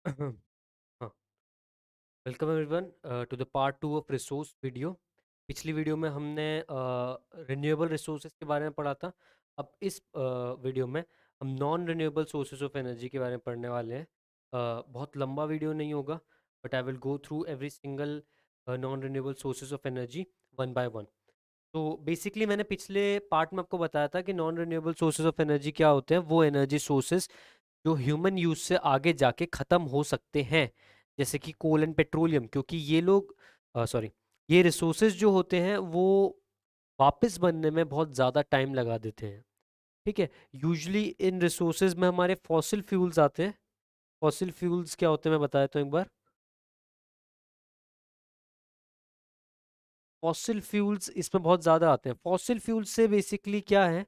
हाँ, welcome everyone to the part two of resource video. पिछली video में हमने रिन्यूएबल रिसोर्सेज के बारे में पढ़ा था। अब इस वीडियो में हम non renewable sources of energy के बारे में पढ़ने वाले हैं। बहुत लंबा वीडियो नहीं होगा, but I will go through every single non renewable sources of energy one by one. तो बेसिकली मैंने पिछले पार्ट में आपको बताया था कि non renewable sources of energy क्या होते हैं। वो एनर्जी सोर्सेज जो ह्यूमन यूज से आगे जाके ख़त्म हो सकते हैं, जैसे कि कोल एंड पेट्रोलियम, क्योंकि ये लोग सॉरी ये रिसोर्सेज जो होते हैं वो वापस बनने में बहुत ज़्यादा टाइम लगा देते हैं। ठीक है, यूजुअली इन रिसोर्सेज में हमारे फॉसिल फ्यूल्स आते हैं। फॉसिल फ्यूल्स क्या होते हैं मैं बताया तो एक बार। फॉसिल फ्यूल्स इसमें बहुत ज़्यादा आते हैं। फॉसिल फ्यूल्स से बेसिकली क्या है,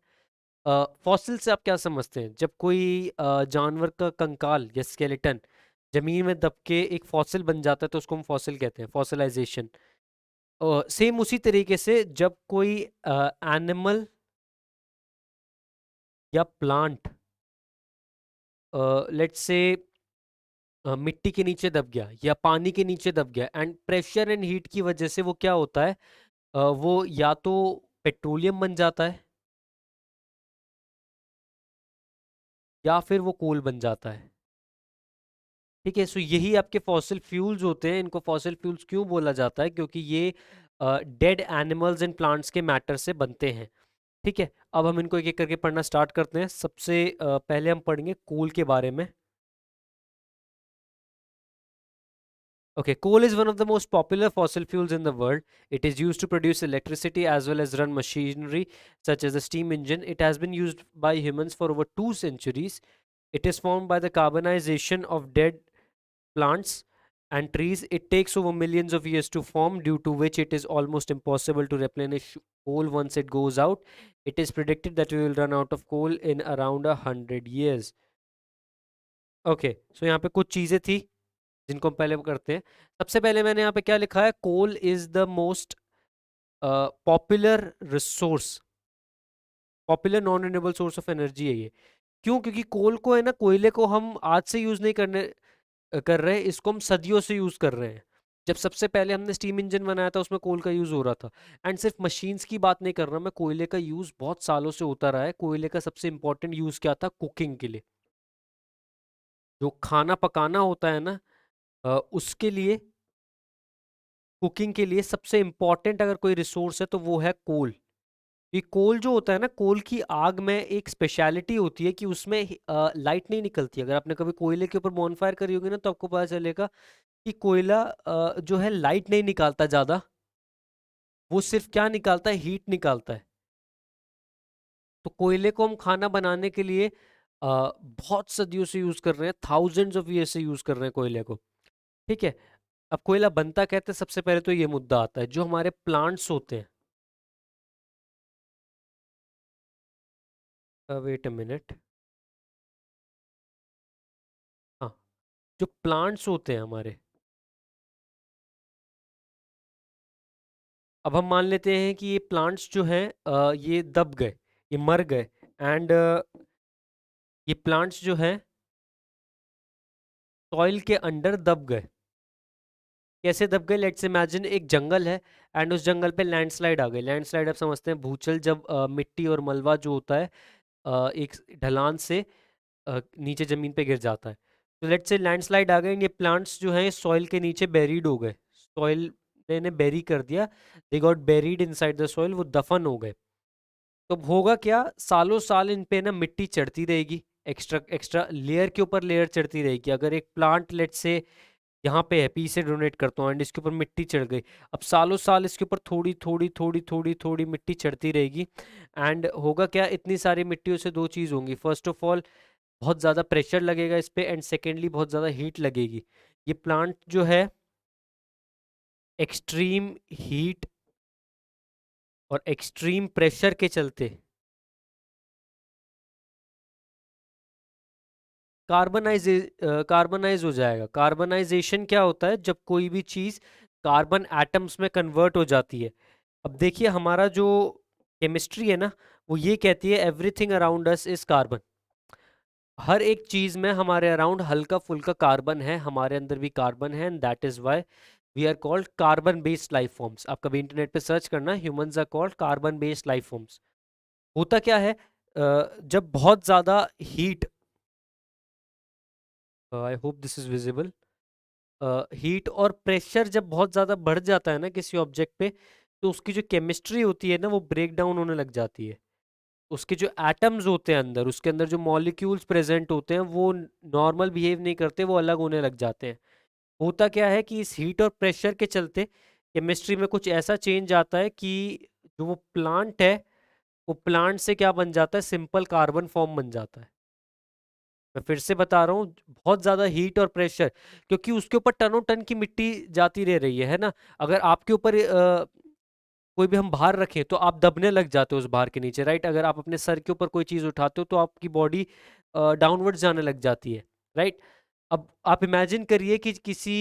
फॉसिल से आप क्या समझते हैं? जब कोई जानवर का कंकाल या स्केलेटन जमीन में दब के एक फॉसिल बन जाता है तो उसको हम फॉसिल कहते हैं, फॉसिलाइजेशन। सेम उसी तरीके से जब कोई एनिमल या प्लांट लेट्स से मिट्टी के नीचे दब गया या पानी के नीचे दब गया, एंड प्रेशर एंड हीट की वजह से वो क्या होता है, वो या तो पेट्रोलियम बन जाता है या फिर वो कोल बन जाता है। ठीक है, सो यही आपके फॉसिल फ्यूल्स होते हैं। इनको फॉसिल फ्यूल्स क्यों बोला जाता है? क्योंकि ये डेड एनिमल्स एंड प्लांट्स के मैटर से बनते हैं। ठीक है, अब हम इनको एक एक करके पढ़ना स्टार्ट करते हैं। सबसे पहले हम पढ़ेंगे कोल के बारे में। Okay, coal is one of the most popular fossil fuels in the world. It is used to produce electricity as well as run machinery such as a steam engine. It has been used by humans for over 2 centuries. It is formed by the carbonization of dead plants and trees. It takes over millions of years to form, due to which it is almost impossible to replenish coal once it goes out. It is predicted that we will run out of coal in around 100 years. Okay, सो यहाँ पे कुछ चीज़ें थी जिनको हम पहले करते हैं। सबसे पहले मैंने यहाँ पे क्या लिखा है, coal is the most popular resource, popular non renewable source of energy है ये। क्यों? क्योंकि कोल को है ना, कोयले को हम आज से यूज नहीं कर रहे हैं, इसको हम सदियों से यूज कर रहे हैं। जब सबसे पहले हमने स्टीम इंजन बनाया था उसमें कोल का यूज हो रहा था। एंड सिर्फ मशीन्स की बात नहीं कर रहा मैं, कोयले का यूज बहुत सालों से होता रहा है। कोयले का सबसे इंपॉर्टेंट यूज क्या था? कुकिंग के लिए। जो खाना पकाना होता है ना, उसके लिए, कुकिंग के लिए सबसे इंपॉर्टेंट अगर कोई रिसोर्स है तो वो है कोल। ये कोल जो होता है ना, कोल की आग में एक स्पेशलिटी होती है कि उसमें लाइट नहीं निकलती। अगर आपने कभी कोयले के ऊपर बॉनफायर करी होगी ना, तो आपको पता चलेगा कि कोयला जो है लाइट नहीं निकालता ज़्यादा। वो सिर्फ क्या निकालता है? हीट निकालता है। तो कोयले को हम खाना बनाने के लिए बहुत सदियों से यूज कर रहे हैं, थाउजेंड्स ऑफ ईयर से यूज कर रहे हैं कोयले को। ठीक है, अब कोयला बनता कहते हैं, सबसे पहले तो ये मुद्दा आता है। जो हमारे प्लांट्स होते हैं, वेट अ मिनट, हाँ, जो प्लांट्स होते हैं हमारे, अब हम मान लेते हैं कि ये प्लांट्स जो हैं ये दब गए, ये मर गए, एंड ये प्लांट्स जो हैं सॉइल के अंडर दब गए। कैसे दब गए? लेट्स इमेजिन एक जंगल है, एंड उस जंगल पे लैंडस्लाइड आ गई। लैंडस्लाइड आप समझते हैं भूचल, जब मिट्टी और मलबा जो होता है एक ढलान से नीचे जमीन पे गिर जाता है। तो लेट्स से लैंडस्लाइड आ गई, ये प्लांट्स जो हैं सॉइल के नीचे बेरीड हो गए। सॉइल ने इन्हें बेरी कर दिया, they got buried inside the soil, वो दफन हो गए। तो होगा क्या, सालों साल इन पे ना मिट्टी चढ़ती रहेगी, एक्स्ट्रा एक्स्ट्रा लेयर के ऊपर लेयर चढ़ती रहेगी। अगर एक प्लांट लेट्स से यहाँ पे है, पी से डोनेट करता हूँ, एंड इसके ऊपर मिट्टी चढ़ गई, अब सालों साल इसके ऊपर थोड़ी थोड़ी थोड़ी थोड़ी थोड़ी मिट्टी चढ़ती रहेगी। एंड होगा क्या, इतनी सारी मिट्टियों से दो चीज़ होंगी। फर्स्ट ऑफ ऑल, बहुत ज़्यादा प्रेशर लगेगा इस पे, एंड सेकेंडली बहुत ज़्यादा हीट लगेगी। ये प्लांट जो है एक्सट्रीम हीट और एक्सट्रीम प्रेशर के चलते कार्बनाइज हो जाएगा। कार्बनाइजेशन क्या होता है? जब कोई भी चीज़ कार्बन एटम्स में कन्वर्ट हो जाती है। अब देखिए, हमारा जो केमिस्ट्री है ना, वो ये कहती है everything around us is carbon. हर एक चीज में हमारे अराउंड हल्का फुल्का कार्बन है, हमारे अंदर भी कार्बन है, and that is why we are called carbon based life forms. आप कभी इंटरनेट पे सर्च करना, humans are called carbon based life forms. होता क्या है, जब बहुत ज्यादा heat, I hope this is visible, heat और प्रेशर जब बहुत ज़्यादा बढ़ जाता है ना किसी ऑब्जेक्ट पे, तो उसकी जो केमिस्ट्री होती है ना वो ब्रेक डाउन होने लग जाती है। उसके जो एटम्स होते हैं अंदर, उसके अंदर जो मॉलिक्यूल्स प्रेजेंट होते हैं वो नॉर्मल बिहेव नहीं करते, वो अलग होने लग जाते हैं। होता क्या है कि इस हीट और प्रेशर के चलते केमिस्ट्री में कुछ ऐसा चेंज आता है कि जो वो प्लांट है, वो प्लांट से क्या बन जाता है, सिंपल कार्बन फॉर्म बन जाता है। मैं फिर से बता रहा हूँ, बहुत ज्यादा हीट और प्रेशर, क्योंकि उसके ऊपर टनों टन की मिट्टी जाती रह रही है ना। अगर आपके ऊपर कोई भी हम भार रखें तो आप दबने लग जाते हो उस भार के नीचे, राइट। अगर आप अपने सर के ऊपर कोई चीज उठाते हो तो आपकी बॉडी डाउनवर्ड जाने लग जाती है, राइट। अब आप इमेजिन करिए कि किसी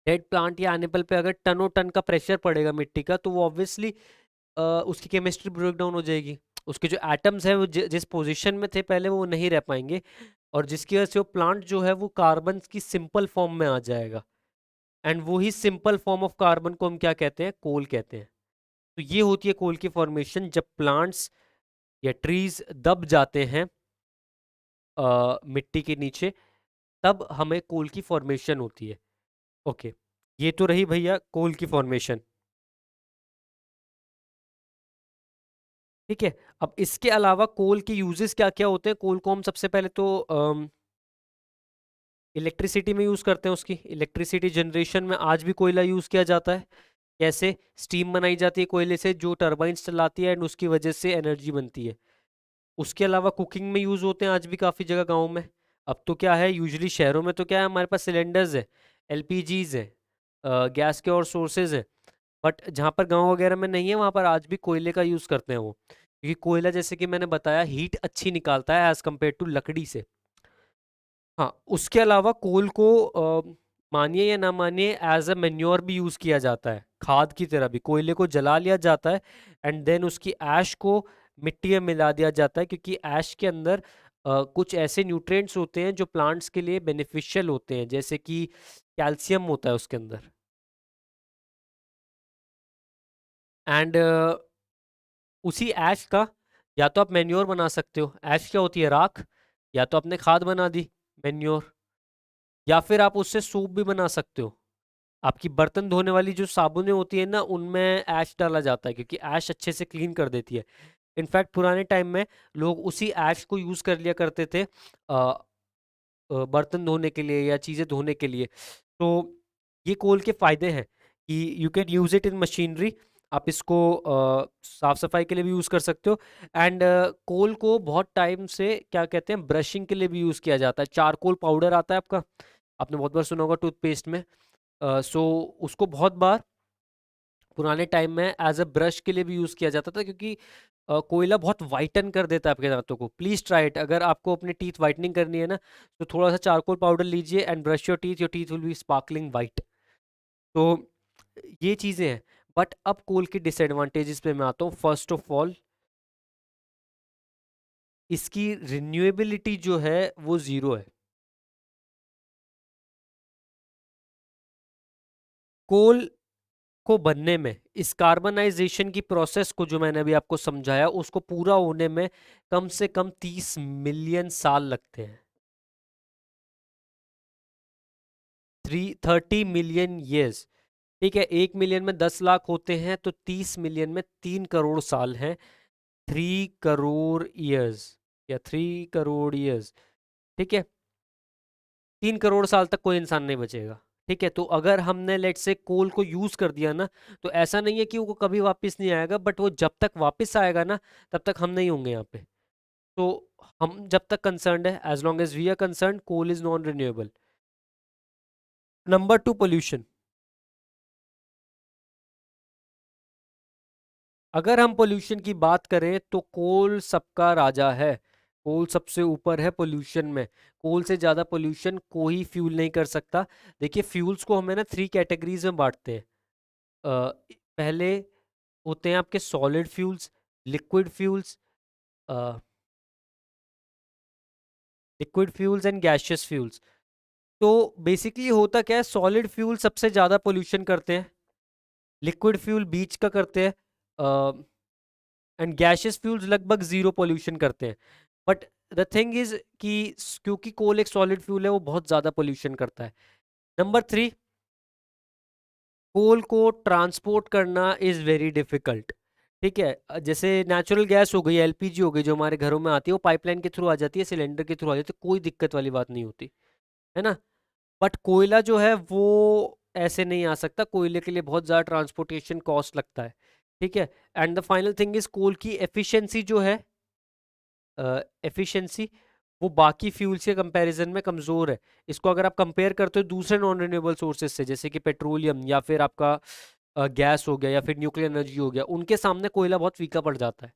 डेड प्लांट या एनिमल पे अगर टनों टन का प्रेशर पड़ेगा मिट्टी का, तो वो ऑब्वियसली उसकी केमिस्ट्री ब्रेक डाउन हो जाएगी। उसके जो एटम्स हैं वो जिस पोजीशन में थे पहले वो नहीं रह पाएंगे, और जिसकी वजह से वो प्लांट जो है वो कार्बन की सिंपल फॉर्म में आ जाएगा। एंड वही सिंपल फॉर्म ऑफ कार्बन को हम क्या कहते हैं, कोल कहते हैं। तो ये होती है कोल की फॉर्मेशन, जब प्लांट्स या ट्रीज दब जाते हैं मिट्टी के नीचे, तब हमें कोल की फॉर्मेशन होती है। ओके, ये तो रही भैया कोल की फॉर्मेशन। ठीक है। अब इसके अलावा कोल के यूजेस क्या क्या होते हैं, कोल को हम सबसे पहले तो इलेक्ट्रिसिटी में यूज करते हैं। उसकी इलेक्ट्रिसिटी जनरेशन में आज भी कोयला यूज किया जाता है। कैसे, स्टीम बनाई जाती है कोयले से जो टरबाइंस चलाती है, एंड उसकी वजह से एनर्जी बनती है। उसके अलावा कुकिंग में यूज होते हैं आज भी काफ़ी जगह गाँव में। अब तो क्या है, यूजुअली शहरों में तो क्या है, हमारे पास सिलेंडर्स है, एलपीजीज है, गैस के और सोर्सेज है। बट जहाँ पर गांव वगैरह में नहीं है वहाँ पर आज भी कोयले का यूज़ करते हैं वो, क्योंकि कोयला जैसे कि मैंने बताया हीट अच्छी निकालता है एज कम्पेयर टू लकड़ी से। हाँ, उसके अलावा कोल को मानिए या ना मानिए एज अ मेन्योर भी यूज किया जाता है, खाद की तरह भी कोयले को जला लिया जाता है, एंड देन उसकी ऐश को मिट्टी में मिला दिया जाता है, क्योंकि ऐश के अंदर कुछ ऐसे न्यूट्रिएंट्स होते हैं जो प्लांट्स के लिए बेनिफिशियल होते हैं, जैसे कि कैल्शियम होता है उसके अंदर। एंड उसी ऐश का या तो आप मेन्योर बना सकते हो, ऐश क्या होती है, राख, या तो आपने खाद बना दी, मेन्योर, या फिर आप उससे सूप भी बना सकते हो। आपकी बर्तन धोने वाली जो साबुनें होती है ना, उनमें ऐश डाला जाता है, क्योंकि ऐश अच्छे से क्लीन कर देती है। इनफैक्ट पुराने टाइम में लोग उसी ऐश को यूज कर लिया करते थे बर्तन धोने के लिए या चीजें धोने के लिए। तो ये कोल के फायदे हैं कि you can use it in machinery. आप इसको साफ सफाई के लिए भी यूज कर सकते हो। एंड कोल को बहुत टाइम से क्या कहते हैं, ब्रशिंग के लिए भी यूज किया जाता है। चारकोल पाउडर आता है आपका, आपने बहुत बार सुना होगा टूथपेस्ट में। सो उसको बहुत बार पुराने टाइम में एज अ ब्रश के लिए भी यूज किया जाता था, क्योंकि कोयला बहुत वाइटन कर देता है आपके दांतों को। प्लीज ट्राई इट, अगर आपको अपने टीथ वाइटनिंग करनी है ना, तो थोड़ा सा चारकोल पाउडर लीजिए and brush your teeth will be sparkling white. तो ये चीजें हैं। बट अब कोल के डिसएडवांटेजेस पे मैं आता हूँ। फर्स्ट ऑफ ऑल, इसकी रिन्यूएबिलिटी जो है वो जीरो है। कोल को बनने में, इस कार्बनाइजेशन की प्रोसेस को जो मैंने अभी आपको समझाया, उसको पूरा होने में कम से कम 30 मिलियन साल लगते हैं। 30 मिलियन ईयर्स। ठीक है, 1 मिलियन में 10 लाख होते हैं, तो 30 मिलियन में 3 करोड़ साल हैं। 3 करोड़ ईयर्स, या 3 करोड़ ईयर्स। ठीक है, 3 करोड़ साल तक कोई इंसान नहीं बचेगा। ठीक है, तो अगर हमने लेट से कोल को यूज कर दिया ना, तो ऐसा नहीं है कि वो कभी वापस नहीं आएगा, बट वो जब तक वापस आएगा ना, तब तक हम नहीं होंगे यहाँ पे। तो हम जब तक कंसर्न्ड है, as long as we are concerned, coal is non renewable. Number two, pollution. अगर हम पोल्यूशन की बात करें तो कोल सबका राजा है। कोल सबसे ऊपर है पोल्यूशन में। कोल से ज़्यादा पोल्यूशन कोई फ्यूल नहीं कर सकता। देखिए, फ्यूल्स को हमें ना 3 कैटेगरीज में बांटते हैं। पहले होते हैं आपके solid fuels, liquid fuels, liquid fuels and gaseous fuels. तो बेसिकली होता क्या है, सॉलिड फ्यूल सबसे ज़्यादा पोल्यूशन करते हैं, लिक्विड फ्यूल बीच का करते हैं, एंड गैशियस फ्यूल्स लगभग ज़ीरो पोल्यूशन करते हैं। बट द थिंग इज कि क्योंकि कोल एक सॉलिड फ्यूल है वो बहुत ज़्यादा पोल्यूशन करता है। नंबर 3, कोल को ट्रांसपोर्ट करना इज़ वेरी डिफ़िकल्ट। ठीक है, जैसे नेचुरल गैस हो गई, एलपीजी हो गई, जो हमारे घरों में आती है वो पाइपलाइन के थ्रू आ जाती है, सिलेंडर के थ्रू आ जाती है, कोई दिक्कत वाली बात नहीं होती है ना। बट कोयला जो है वो ऐसे नहीं आ सकता, कोयले के लिए बहुत ज़्यादा ट्रांसपोर्टेशन कॉस्ट लगता है। ठीक है, and the final thing is coal की एफिशिएंसी जो है, एफिशिएंसी वो बाकी फ्यूल्स के कंपैरिजन में कमज़ोर है। इसको अगर आप कंपेयर करते हो दूसरे नॉन रिन्यूएबल सोर्सेज से, जैसे कि पेट्रोलियम या फिर आपका गैस हो गया या फिर न्यूक्लियर एनर्जी हो गया, उनके सामने कोयला बहुत फीका पड़ जाता है।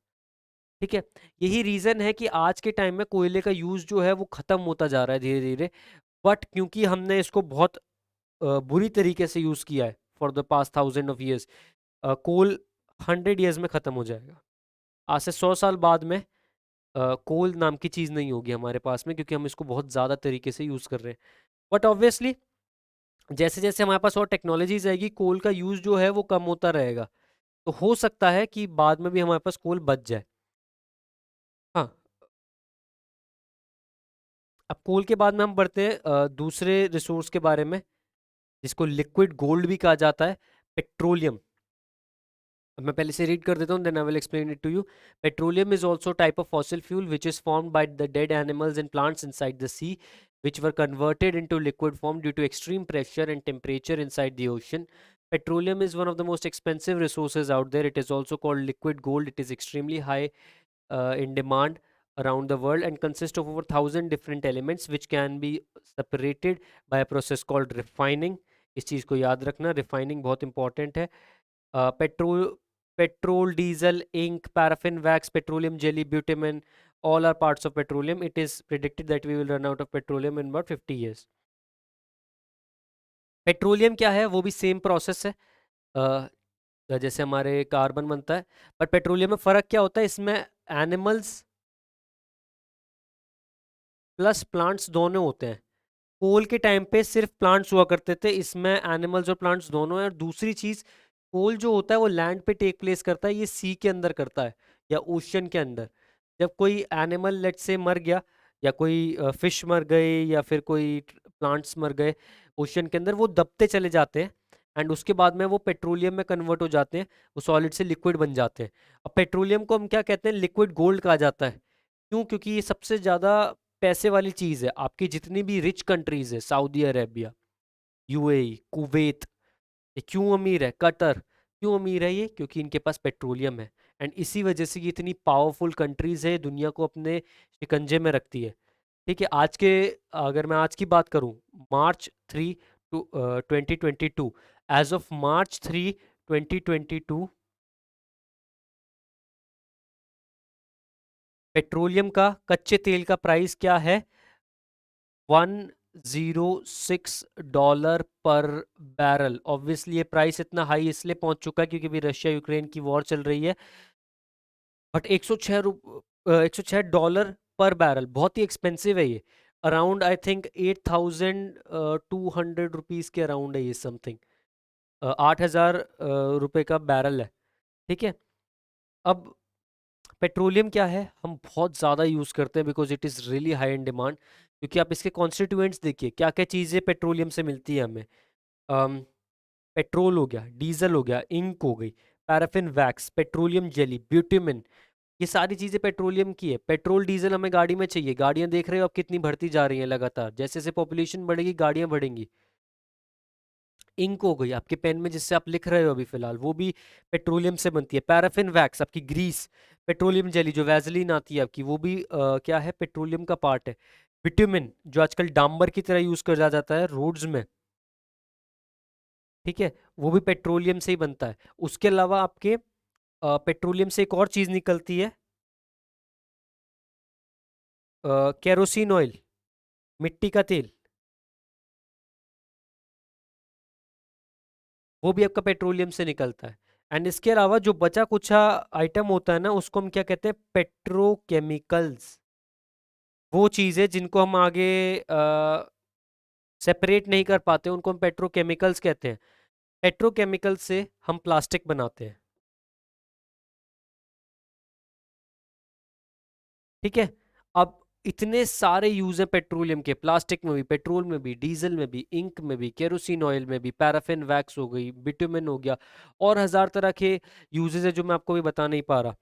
ठीक है, यही रीज़न है कि आज के टाइम में कोयले का यूज़ जो है वो ख़त्म होता जा रहा है धीरे धीरे। बट क्योंकि हमने इसको बहुत बुरी तरीके से यूज़ किया है for the past 1000 of years, coal 100 years में ख़त्म हो जाएगा। आज से 100 साल बाद में कोल नाम की चीज़ नहीं होगी हमारे पास में, क्योंकि हम इसको बहुत ज़्यादा तरीके से यूज़ कर रहे हैं। बट ऑब्वियसली जैसे जैसे हमारे पास और टेक्नोलॉजीज आएगी, कोल का यूज़ जो है वो कम होता रहेगा। तो हो सकता है कि बाद में भी हमारे पास कोल बच जाए। हाँ, अब कोल के बाद में हम बढ़ते हैं दूसरे रिसोर्स के बारे में, जिसको लिक्विड गोल्ड भी कहा जाता है, पेट्रोलियम। अब मैं पहले से रीड कर देता हूँ, then I will explain it to you. Petroleum is also type of fossil fuel which is formed by the dead animals and plants inside the sea, which were converted into liquid form due to extreme pressure and temperature inside the ocean. Petroleum is one of the most expensive resources out there. It is also called liquid gold. It is extremely high in demand around the world and consists of over 1,000 different elements which can be separated by a process called refining. इस चीज़ को याद रखना, refining बहुत important है। Petrol, diesel, ink, paraffin wax, petroleum jelly, bitumen, all are parts of petroleum. It is predicted that we will run out of petroleum in about 50 years. Petroleum क्या है, वो भी सेम प्रोसेस है, जैसे हमारे carbon बनता है, पर पेट्रोलियम में फ़र्क क्या होता है, इसमें एनिमल्स प्लस प्लांट्स दोनों होते हैं। कोल के टाइम पे सिर्फ प्लांट्स हुआ करते थे, इसमें एनिमल्स और प्लांट्स दोनों हैं। और दूसरी चीज़, कोल जो होता है वो लैंड पे टेक प्लेस करता है, ये सी के अंदर करता है या ओशन के अंदर। जब कोई एनिमल लेट से मर गया, या कोई फिश मर गए, या फिर कोई प्लांट्स मर गए ओशन के अंदर, वो दबते चले जाते हैं एंड उसके बाद में वो पेट्रोलियम में कन्वर्ट हो जाते हैं, वो सॉलिड से लिक्विड बन जाते हैं। अब पेट्रोलियम को हम क्या कहते हैं, लिक्विड गोल्ड कहा जाता है। क्यों? क्योंकि ये सबसे ज़्यादा पैसे वाली चीज़ है। आपकी जितनी भी रिच कंट्रीज़ है, सऊदी अरेबिया, यूएई, कुवैत, ये क्यों अमीर है? कतर, क्यों अमीर है ये? क्योंकि इनके पास पेट्रोलियम है। एंड इसी वजह से ये इतनी पावरफुल कंट्रीज़ है, दुनिया को अपने शिकंजे में रखती है। ठीक है, आज के, अगर मैं आज की बात करूं, मार्च 3 2022, एज ऑफ मार्च 3 2022, पेट्रोलियम का, कच्चे तेल का प्राइस क्या है? $106 पर बैरल। ऑब्वियसली ये प्राइस इतना हाई इसलिए पहुंच चुका है क्योंकि भी रशिया यूक्रेन की वॉर चल रही है। बट 106 पर बैरल बहुत ही एक्सपेंसिव है ये। अराउंड आई थिंक 8,200 रुपीज़ के अराउंड है ये, समथिंग 8,000 रुपये का बैरल है। ठीक है, अब पेट्रोलियम क्या है, हम बहुत ज़्यादा यूज़ करते हैं because it is really high in demand. क्योंकि आप इसके कॉन्स्टिट्यूएंट्स देखिए, क्या क्या चीज़ें पेट्रोलियम से मिलती है हमें। अम, पेट्रोल हो गया, डीजल हो गया, इंक हो गई, पैराफिन वैक्स, पेट्रोलियम जेली, ब्यूटिमिन, ये सारी चीज़ें पेट्रोलियम की है। पेट्रोल डीजल हमें गाड़ी में चाहिए, गाड़ियाँ देख रहे हो अब कितनी बढ़ती जा रही हैं लगातार, जैसे जैसे पॉपुलेशन बढ़ेगी गाड़ियाँ बढ़ेंगी। इंक हो गई आपके पेन में जिससे आप लिख रहे हो अभी फिलहाल, वो भी पेट्रोलियम से बनती है। पैराफिन वैक्स आपकी ग्रीस, पेट्रोलियम जेली जो वैसलीन आती है आपकी, वो भी क्या है, पेट्रोलियम का पार्ट है। विटामिन जो आजकल डांबर की तरह यूज करा जाता है रोड्स में, ठीक है, वो भी पेट्रोलियम से ही बनता है। उसके अलावा आपके पेट्रोलियम से एक और चीज निकलती है, केरोसिन ऑयल, मिट्टी का तेल, वो भी आपका पेट्रोलियम से निकलता है। एंड इसके अलावा जो बचा कुचा आइटम होता है ना, उसको हम क्या कहते हैं, पेट्रोकेमिकल्स। वो चीज़ें जिनको हम आगे सेपरेट नहीं कर पाते उनको हम पेट्रोकेमिकल्स कहते हैं। पेट्रोकेमिकल से हम प्लास्टिक बनाते हैं। ठीक है। अब इतने सारे यूज है पेट्रोलियम के, प्लास्टिक में भी, पेट्रोल में भी, डीजल में भी, इंक में भी, केरोसिन ऑयल में भी, पैराफिन वैक्स हो गई, बिटुमेन हो गया, और हजार तरह के यूजेस है जो मैं आपको भी बता नहीं पा रहा।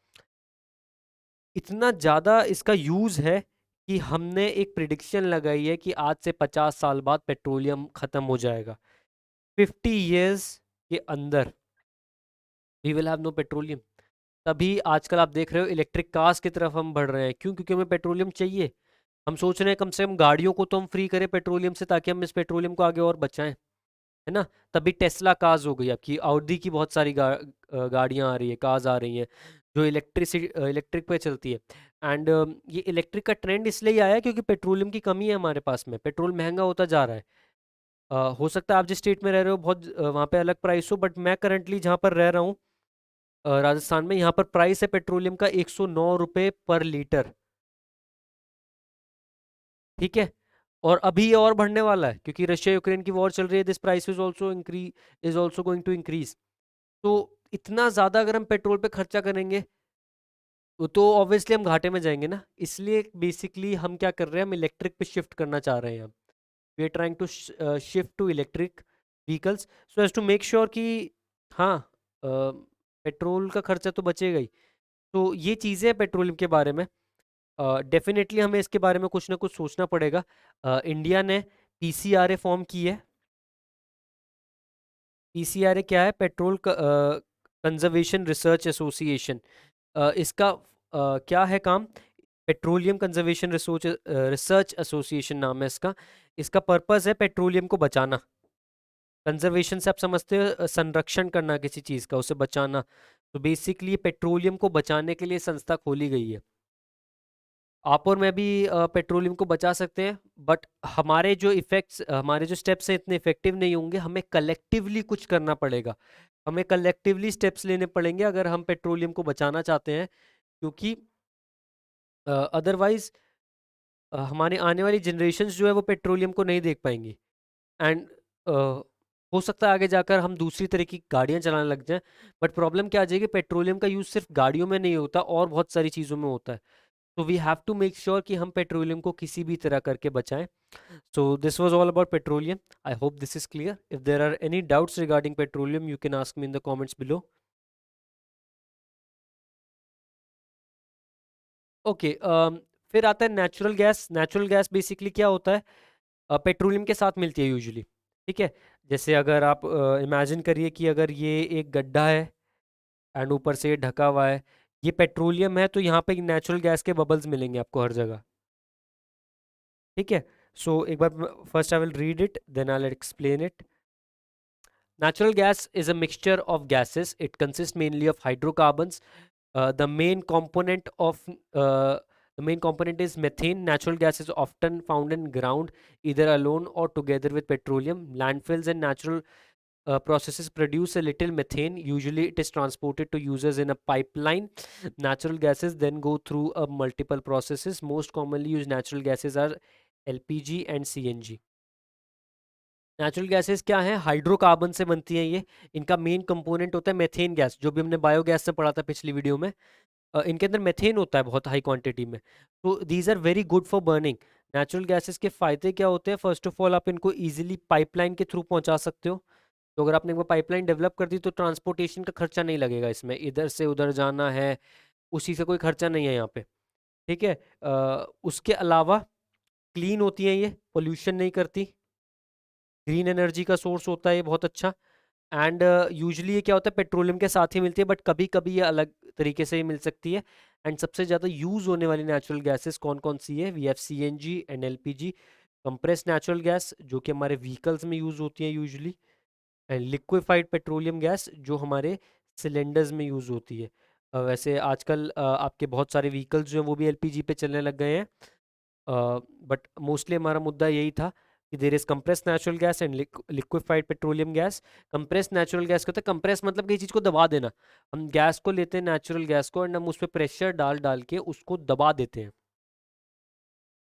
इतना ज़्यादा इसका यूज़ है कि हमने एक प्रिडिक्शन लगाई है कि आज से 50 साल बाद पेट्रोलियम ख़त्म हो जाएगा। 50 years के अंदर we will have no petroleum. तभी आजकल आप देख रहे हो इलेक्ट्रिक कार्स की तरफ हम बढ़ रहे हैं। क्यों? क्योंकि हमें पेट्रोलियम चाहिए। हम सोच रहे हैं कम से कम गाड़ियों को तो हम फ्री करें पेट्रोलियम से, ताकि हम इस पेट्रोलियम को आगे और बचाएं, है ना। तभी टेस्ला कार्स हो गई, आपकी ऑडी की बहुत सारी गाड़ियां आ रही है, कार्स आ रही हैं जो इलेक्ट्रिक पे चलती है। एंड ये इलेक्ट्रिक का ट्रेंड इसलिए आया है क्योंकि पेट्रोलियम की कमी है हमारे पास में, पेट्रोल महंगा होता जा रहा है। हो सकता है आप जिस स्टेट में रह रहे हो बहुत वहाँ पे अलग प्राइस हो, बट मैं करंटली जहाँ पर रह रहा हूँ राजस्थान में, यहाँ पर प्राइस है पेट्रोलियम का 109 रुपये पर लीटर। ठीक है। और अभी ये और बढ़ने वाला है क्योंकि रशिया यूक्रेन की वॉर चल रही है। This price is also going to increase. तो इतना ज़्यादा अगर हम पेट्रोल पे खर्चा करेंगे तो ऑब्वियसली हम घाटे में जाएंगे ना। इसलिए बेसिकली हम क्या कर रहे हैं, हम इलेक्ट्रिक पे शिफ्ट करना चाह रहे हैं। We are trying to shift to electric vehicles so as to make sure कि हाँ पेट्रोल का खर्चा तो बचेगा ही। तो ये चीज़ें हैं पेट्रोलियम के बारे में। डेफिनेटली हमें इसके बारे में कुछ ना कुछ सोचना पड़ेगा। इंडिया ने पीसीआरए फॉर्म की है। पीसीआरए क्या है? Petrol conservation research association. इसका क्या है काम? पेट्रोलियम कंजर्वेशन रिसर्च एसोसिएशन नाम है इसका। इसका पर्पस है पेट्रोलियम को बचाना। कंजर्वेशन से आप समझते हो संरक्षण करना किसी चीज़ का, उसे बचाना। तो बेसिकली पेट्रोलियम को बचाने के लिए संस्था खोली गई है। आप और मैं भी पेट्रोलियम को बचा सकते हैं, बट हमारे जो स्टेप्स हैं इतने इफेक्टिव नहीं होंगे। हमें कलेक्टिवली कुछ करना पड़ेगा। हमें कलेक्टिवली स्टेप्स लेने पड़ेंगे अगर हम पेट्रोलियम को बचाना चाहते हैं, क्योंकि अदरवाइज हमारे आने वाली जनरेशन्स जो है वो पेट्रोलियम को नहीं देख पाएंगी। एंड हो सकता है आगे जाकर हम दूसरी तरह की गाड़ियां चलाने लग जाएं। बट प्रॉब्लम क्या आ जाएगी, पेट्रोलियम का यूज़ सिर्फ गाड़ियों में नहीं होता और बहुत सारी चीज़ों में होता है। तो we have to make sure कि हम पेट्रोलियम को किसी भी तरह करके बचाएं। So this was all about petroleum. I hope this is clear. If there are any doubts regarding petroleum you can ask me in the comments below. Okay. फिर आता है natural gas. Natural gas basically क्या होता है? Petroleum के साथ मिलती है यूजुअली। ठीक है। जैसे अगर आप इमेजिन करिए कि अगर ये एक गड्ढा है एंड ऊपर से ये ढका हुआ है, ये पेट्रोलियम है, तो यहाँ पे नेचुरल गैस के बबल्स मिलेंगे आपको हर जगह। ठीक है। सो एक बार first I will read it then I will explain it. Natural gas is a mixture of gases. It consists mainly of hydrocarbons. The main component of the main component is methane. Natural gas is often found in ground, either alone or together with petroleum. Landfills and natural processes produce a little methane. Usually, it is transported to users in a pipeline. Natural gases then go through multiple processes. Most commonly used natural gases are LPG and CNG. Natural gases क्या हैं? Hydrocarbon से बनती हैं ये। इनका main component होता है methane gas, जो भी हमने बायोगैस से पढ़ा था पिछली वीडियो में। इनके अंदर मेथेन होता है बहुत हाई क्वांटिटी में। तो these are very good for burning. Natural gases के फ़ायदे क्या होते हैं? फर्स्ट ऑफ ऑल आप इनको ईजिली पाइपलाइन के थ्रू पहुंचा सकते हो। तो अगर आपने एक बार पाइपलाइन डेवलप कर दी तो ट्रांसपोर्टेशन का खर्चा नहीं लगेगा इसमें, इधर से उधर जाना है उसी से कोई खर्चा नहीं है यहाँ पे। ठीक है। उसके अलावा क्लीन होती हैं ये, पोल्यूशन नहीं करती, ग्रीन एनर्जी का सोर्स होता है ये बहुत अच्छा। एंड यूजुअली ये क्या होता है, पेट्रोलियम के साथ ही मिलती है, बट कभी कभी ये अलग तरीके से ही मिल सकती है। एंड सबसे ज़्यादा यूज़ होने वाली नेचुरल गैसेस कौन कौन सी है? We have CNG and LPG। Compress natural gas जो कि हमारे व्हीकल्स में यूज़ होती है usually. And liquefied petroleum gas जो हमारे सिलेंडर्स में यूज़ होती है। वैसे आजकल आपके बहुत सारे व्हीकल्स जो हैं वो भी LPG पे चलने लग गए हैं। बट मोस्टली हमारा मुद्दा यही था कि there is compress natural gas and liquefied petroleum gas. Compress natural gas कहते हैं, कंप्रेस मतलब किसी चीज़ को दबा देना। हम गैस को लेते हैं, नेचुरल गैस को, एंड हम उस पर प्रेशर डाल डाल के उसको दबा देते हैं,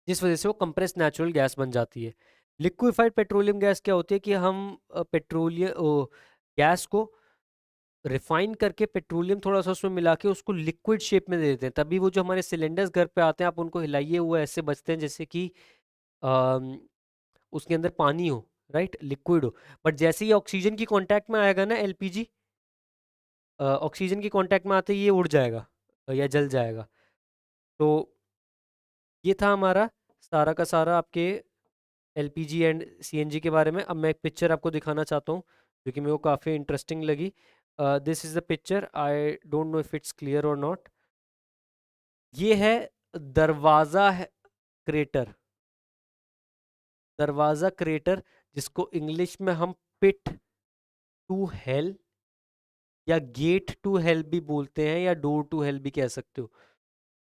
जिस वजह से वो कंप्रेस्ड नेचुरल गैस बन जाती है। लिक्विफाइड पेट्रोलियम गैस क्या होती है कि हम पेट्रोलियम गैस को रिफाइन करके पेट्रोलियम थोड़ा सा उसमें मिला के उसको लिक्विड शेप में दे देते हैं, तभी वो जो हमारे सिलेंडर्स घर पे आते हैं आप उनको हिलाइए वो ऐसे बचते हैं जैसे कि अम, उसके अंदर पानी हो, राइट, लिक्विड हो। बट जैसे ही ऑक्सीजन की कांटेक्ट में आएगा ना एलपीजी, ऑक्सीजन की कांटेक्ट में आते ही ये उड़ जाएगा या जल जाएगा। तो ये था हमारा सारा का सारा आपके एलपीजी एंड सीएनजी के बारे में। अब मैं एक पिक्चर आपको दिखाना चाहता हूँ जो कि मेरे को काफ़ी इंटरेस्टिंग लगी। This is the picture, I don't know if it's clear और नॉट। ये है दरवाज़ा क्रेटर, दरवाज़ा क्रेटर, जिसको इंग्लिश में हम पिट टू हेल या गेट टू हेल भी बोलते हैं या डोर टू हेल भी कह सकते हो।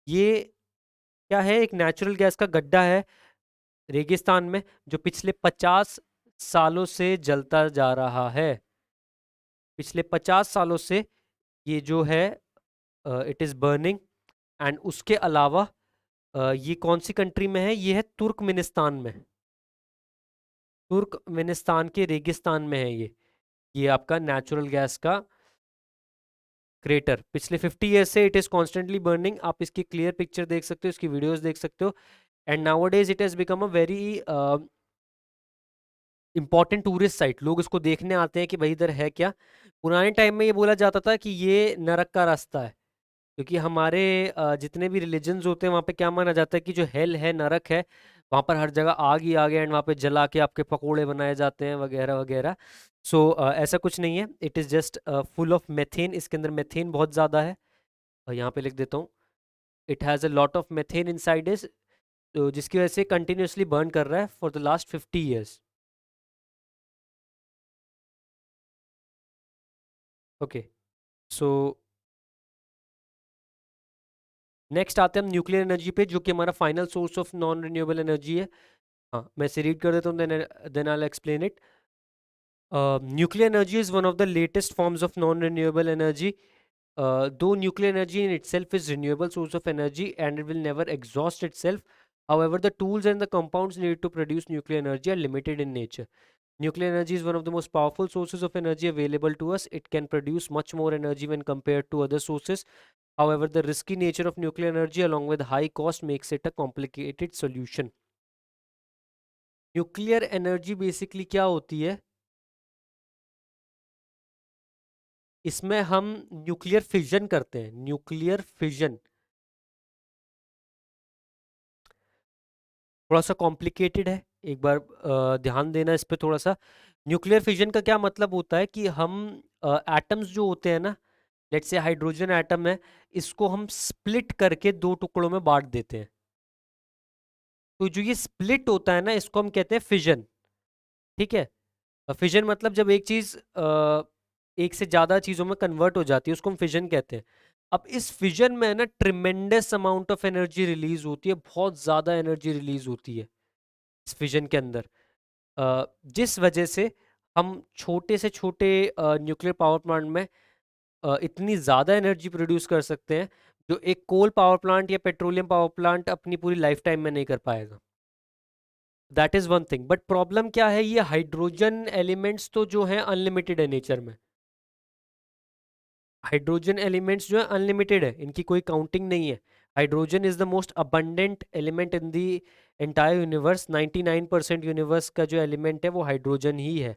ये क्या है, एक नेचुरल गैस का गड्ढा है रेगिस्तान में जो पिछले 50 सालों से जलता जा रहा है। पिछले 50 सालों से ये जो है इट इज़ बर्निंग। एंड उसके अलावा ये कौन सी कंट्री में है, ये है तुर्कमेनिस्तान में। तुर्कमेनिस्तान के रेगिस्तान में है ये आपका नेचुरल गैस का क्रेटर। पिछले 50 ईयर्स से इट इज कॉन्स्टेंटली बर्निंग। आप इसकी क्लियर पिक्चर देख सकते हो, इसकी वीडियोस देख सकते हो। And now days it has become a very important tourist site. लोग इसको देखने आते हैं कि भाई इधर है क्या। पुराने टाइम में ये बोला जाता था कि ये नरक का रास्ता है, क्योंकि हमारे जितने भी रिलीजन्स होते हैं वहाँ पे क्या माना जाता है कि जो हेल है, नरक है, वहाँ पर हर जगह आग ही आग है एंड वहाँ पे जला के आपके पकोड़े बनाए जाते हैं वगैरह वगैरह। सो ऐसा कुछ नहीं है, it is just full of methane. इसके अंदर मेथेन बहुत ज़्यादा है, और यहाँ पे लिख देता हूँ, it has a lot of methane inside is, तो जिसकी वजह से कंटिन्यूसली बर्न कर रहा है for the last 50 years. Okay, so next आते हैं हम न्यूक्लियर एनर्जी पे, जो कि हमारा final source of non renewable energy है। हाँ, मैं इसे रीड कर देता हूँ, then I explain it. Nuclear energy is one of the latest forms of non-renewable energy. Though nuclear energy in itself is renewable source of energy and it will never exhaust itself, however, the tools and the compounds needed to produce nuclear energy are limited in nature. Nuclear energy is one of the most powerful sources of energy available to us. It can produce much more energy when compared to other sources. However, the risky nature of nuclear energy along with high cost makes it a complicated solution. Nuclear energy basically क्या होती है, इसमें हम nuclear fission करते हैं। Nuclear fission थोड़ा सा complicated है, एक बार ध्यान देना इस पे थोड़ा सा। न्यूक्लियर फिजन का क्या मतलब होता है कि हम एटम्स जो होते हैं ना, लेट्स से हाइड्रोजन एटम है, इसको हम स्प्लिट करके दो टुकड़ों में बांट देते हैं। तो जो ये स्प्लिट होता है ना, इसको हम कहते हैं फिजन। ठीक है, फिजन मतलब जब एक चीज एक से ज्यादा चीजों में कन्वर्ट हो जाती है उसको हम फिजन कहते हैं। अब इस फिजन में ना tremendous amount of energy release होती है, बहुत ज्यादा एनर्जी रिलीज होती है इस फिजन के अंदर, जिस वजह से हम छोटे से छोटे न्यूक्लियर पावर प्लांट में इतनी ज़्यादा एनर्जी प्रोड्यूस कर सकते हैं जो एक कोल पावर प्लांट या पेट्रोलियम पावर प्लांट अपनी पूरी लाइफ टाइम में नहीं कर पाएगा। That is one thing, but problem क्या है, ये हाइड्रोजन एलिमेंट्स तो जो हैं अनलिमिटेड है नेचर में। हाइड्रोजन एलिमेंट्स जो है अनलिमिटेड है, इनकी कोई काउंटिंग नहीं है। Hydrogen is the most abundant element in the entire universe. 99% universe का जो एलिमेंट है वो हाइड्रोजन ही है।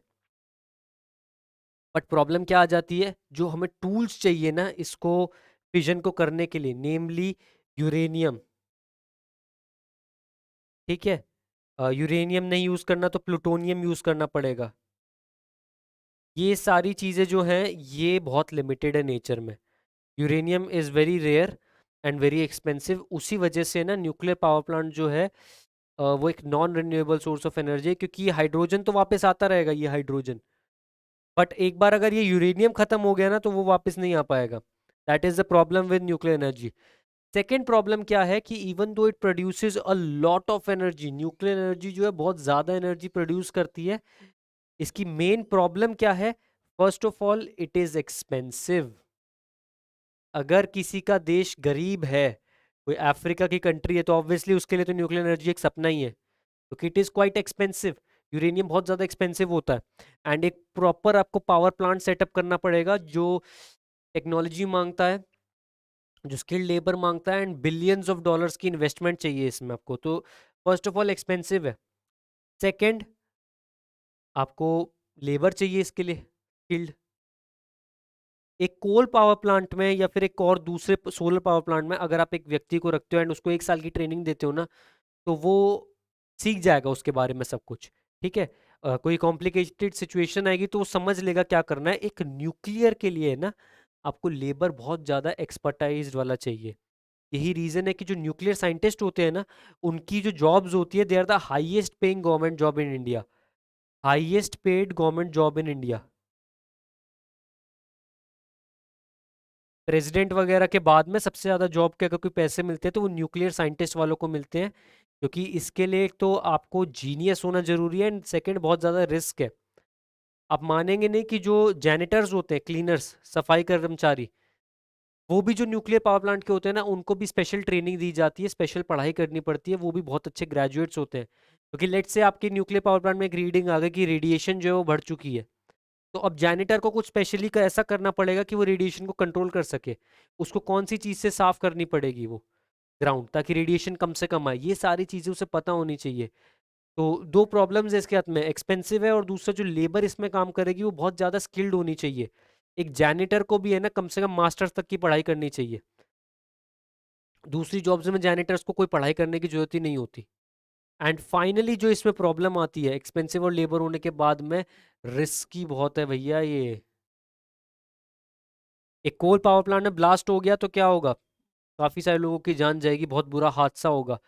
बट प्रॉब्लम क्या आ जाती है, जो हमें टूल्स चाहिए ना इसको फिजन को करने के लिए, नेमली यूरेनियम। ठीक है, यूरेनियम नहीं यूज करना तो प्लूटोनियम यूज करना पड़ेगा। ये सारी चीजें जो हैं ये बहुत लिमिटेड है नेचर में। Uranium is very rare and very expensive. उसी वजह से ना न्यूक्लियर पावर प्लांट जो है वो एक non renewable source of energy है, क्योंकि ये हाइड्रोजन तो वापस आता रहेगा, ये हाइड्रोजन, बट एक बार अगर ये यूरेनियम खत्म हो गया ना तो वो वापस नहीं आ पाएगा। That is the problem with nuclear energy. Second problem क्या है कि even though it produces a lot of energy, nuclear energy जो है बहुत ज़्यादा एनर्जी प्रोड्यूस करती है, इसकी मेन प्रॉब्लम क्या है, first of all it is expensive. अगर किसी का देश गरीब है कोई अफ्रीका की कंट्री है तो ऑब्वियसली उसके लिए तो न्यूक्लियर एनर्जी एक सपना ही है, क्योंकि it is quite expensive. Uranium बहुत ज़्यादा एक्सपेंसिव होता है एंड एक प्रॉपर आपको पावर प्लांट सेटअप करना पड़ेगा जो टेक्नोलॉजी मांगता है, जो स्किल्ड लेबर मांगता है एंड बिलियंस ऑफ डॉलर्स की इन्वेस्टमेंट चाहिए इसमें आपको। तो फर्स्ट ऑफ ऑल एक्सपेंसिव है। सेकंड, आपको लेबर चाहिए इसके लिए स्किल्ड। एक कोल पावर प्लांट में या फिर एक और दूसरे सोलर पावर प्लांट में अगर आप एक व्यक्ति को रखते हो एंड उसको 1 साल की ट्रेनिंग देते हो ना, तो वो सीख जाएगा उसके बारे में सब कुछ। ठीक है। कोई कॉम्प्लिकेटेड सिचुएशन आएगी तो वो समझ लेगा क्या करना है। एक न्यूक्लियर के लिए ना आपको लेबर बहुत ज़्यादा एक्सपर्टाइज्ड वाला चाहिए। यही रीज़न है कि जो न्यूक्लियर साइंटिस्ट होते हैं ना, उनकी जो जॉब्स होती है, they are the highest paying government job in India. Highest paid government job in India. President वगैरह के बाद में सबसे ज़्यादा जॉब के अगर कोई पैसे मिलते हैं तो वो न्यूक्लियर साइंटिस्ट वालों को मिलते हैं, क्योंकि इसके लिए एक तो आपको जीनियस होना जरूरी है एंड सेकंड बहुत ज़्यादा रिस्क है। आप मानेंगे नहीं कि जो जैनिटर्स होते हैं, क्लीनर्स, सफाई कर्मचारी, वो भी जो न्यूक्लियर पावर प्लांट के होते हैं ना, उनको भी स्पेशल ट्रेनिंग दी जाती है, स्पेशल पढ़ाई करनी पड़ती है, वो भी बहुत अच्छे ग्रेजुएट्स होते हैं। क्योंकि लेट से आपके न्यूक्लियर पावर प्लांट में एक रीडिंग आ गई कि रेडिएशन जो है वो बढ़ चुकी है, तो अब जैनिटर को कुछ स्पेशली का ऐसा करना पड़ेगा कि वो रेडिएशन को कंट्रोल कर सके। उसको कौन सी चीज़ से साफ करनी पड़ेगी वो ग्राउंड, ताकि रेडिएशन कम से कम आए, ये सारी चीज़ें उसे पता होनी चाहिए। तो दो प्रॉब्लम्स है इसके हाथ में, एक्सपेंसिव है और दूसरा जो लेबर इसमें काम करेगी वो बहुत ज़्यादा स्किल्ड होनी चाहिए। एक जैनिटर को भी है ना कम से कम मास्टर्स तक की पढ़ाई करनी चाहिए। दूसरी जॉब्स में जैनिटर्स को कोई पढ़ाई करने की जरूरत ही नहीं होती। एंड फाइनली जो इसमें प्रॉब्लम आती है एक्सपेंसिव और लेबर होने के बाद में, रिस्की बहुत है भैया ये। एक कोल पावर प्लांट में ब्लास्ट हो गया तो क्या होगा, काफी सारे लोगों की जान जाएगी, बहुत बुरा हादसा होगा।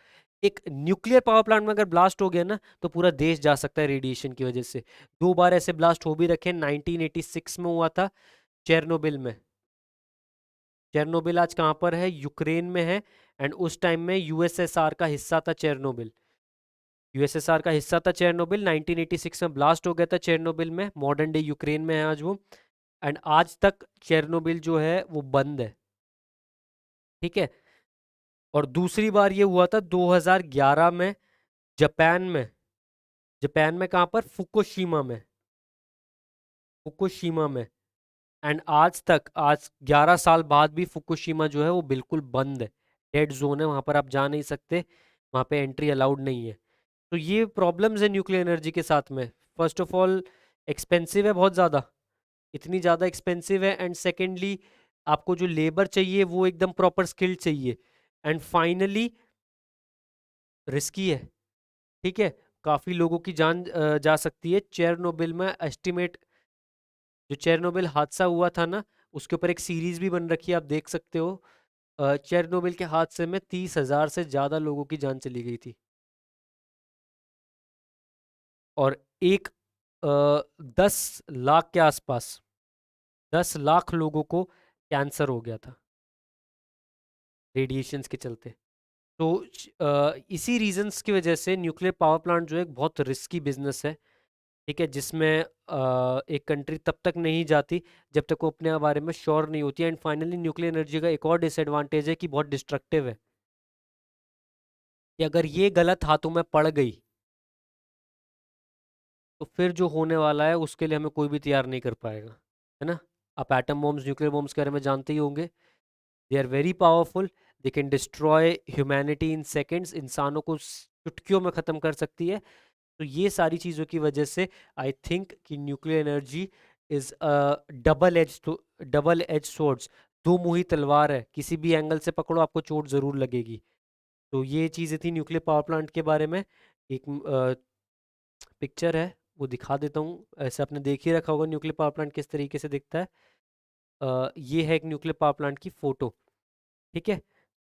एक न्यूक्लियर पावर प्लांट में अगर ब्लास्ट हो गया ना तो पूरा देश जा सकता है रेडिएशन की वजह से। 2 बार ऐसे ब्लास्ट हो भी रखे हैं। 1986 में हुआ था चेरनोबिल में। चेरनोबिल आज कहाँ पर है, यूक्रेन में है। एंड उस टाइम में यूएसएसआर का हिस्सा था चेरनोबिल। यूएसएसआर का हिस्सा था चेरनोबिल। 1986 में ब्लास्ट हो गया था चेरनोबिल में, मॉडर्न डे यूक्रेन में है आज वो। एंड आज तक चेरनोबिल जो है वो बंद है। ठीक है। और दूसरी बार ये हुआ था 2011 में, जापान में। जापान में कहाँ पर, फुकुशिमा में। फुकुशिमा में। एंड आज तक, आज 11 साल बाद भी फुकुशिमा जो है वो बिल्कुल बंद है। डेड जोन है, वहां पर आप जा नहीं सकते, वहां पे एंट्री अलाउड नहीं है। तो ये प्रॉब्लम्स है न्यूक्लियर एनर्जी के साथ में। फर्स्ट ऑफ ऑल एक्सपेंसिव है बहुत ज़्यादा, इतनी ज़्यादा एक्सपेंसिव है। एंड सेकेंडली आपको जो लेबर चाहिए वो एकदम प्रॉपर स्किल्ड चाहिए। एंड फाइनली रिस्की है। ठीक है। काफ़ी लोगों की जान जा सकती है। चेरनोबिल में एस्टिमेट, जो चेरनोबिल हादसा हुआ था ना, उसके ऊपर एक सीरीज भी बन रखी है, आप देख सकते हो। चेरनोबिल के हादसे में 30,000 से ज़्यादा लोगों की जान चली गई थी। और एक 10 लाख के आसपास, 10 लाख लोगों को कैंसर हो गया था रेडिएशंस के चलते। तो इसी रीजंस की वजह से न्यूक्लियर पावर प्लांट जो है एक बहुत रिस्की बिजनेस है। ठीक है। जिसमें एक कंट्री तब तक नहीं जाती जब तक वो अपने बारे में श्योर नहीं होती। एंड फाइनली न्यूक्लियर एनर्जी का एक और डिसएडवांटेज है कि बहुत डिस्ट्रक्टिव है, कि अगर ये गलत हाथों में पड़ गई तो फिर जो होने वाला है उसके लिए हमें कोई भी तैयार नहीं कर पाएगा, है ना। आप एटम बॉम्ब्स, न्यूक्लियर बॉम्ब्स के बारे में जानते ही होंगे। They are very powerful, they can destroy humanity in seconds, इंसानों को चुटकियों में ख़त्म कर सकती है। तो ये सारी चीज़ों की वजह से आई थिंक कि nuclear energy is double edge swords, दो मुही तलवार है, किसी भी एंगल से पकड़ो आपको चोट ज़रूर लगेगी। तो ये चीज़ें थी न्यूक्लियर पावर प्लांट के बारे में। एक पिक्चर है वो दिखा देता हूँ, ऐसे आपने देख ही रखा होगा न्यूक्लियर पावर प्लांट किस तरीके से दिखता है। ये है एक न्यूक्लियर पावर प्लांट की फ़ोटो। ठीक है।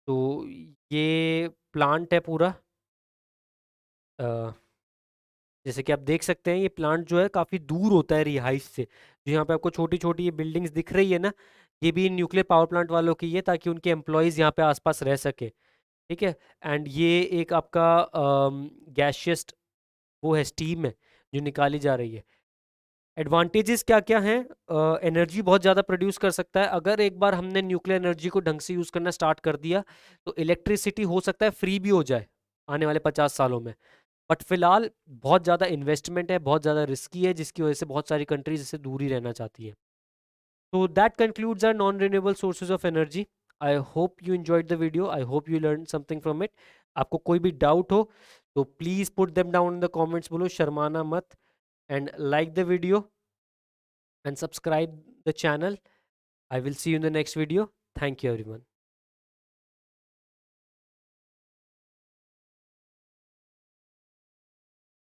तो ये प्लांट है पूरा। जैसे कि आप देख सकते हैं ये प्लांट जो है काफ़ी दूर होता है रिहाइश से। जो यहाँ पे आपको छोटी छोटी ये बिल्डिंग्स दिख रही है ना, ये भी न्यूक्लियर पावर प्लांट वालों की है, ताकि उनके एम्प्लॉयज़ यहाँ पे आसपास रह सके। ठीक है। एंड ये एक आपका गैशियस वो है, स्टीम है जो निकाली जा रही है। एडवांटेजेस क्या क्या हैं? एनर्जी बहुत ज़्यादा प्रोड्यूस कर सकता है। अगर एक बार हमने न्यूक्लियर एनर्जी को ढंग से यूज़ करना स्टार्ट कर दिया तो इलेक्ट्रिसिटी हो सकता है फ्री भी हो जाए आने वाले 50 सालों में। बट फिलहाल बहुत ज़्यादा इन्वेस्टमेंट है, बहुत ज़्यादा रिस्की है, जिसकी वजह से बहुत सारी कंट्रीज इससे दूर ही रहना चाहती हैं। So that concludes our non-renewable sources of energy. I hope you enjoyed the video. I hope you learned something from it. आपको कोई भी डाउट हो तो please put them down in the comments below. शर्माना मत, and like the video and subscribe the channel. I will see you in the next video. Thank you everyone.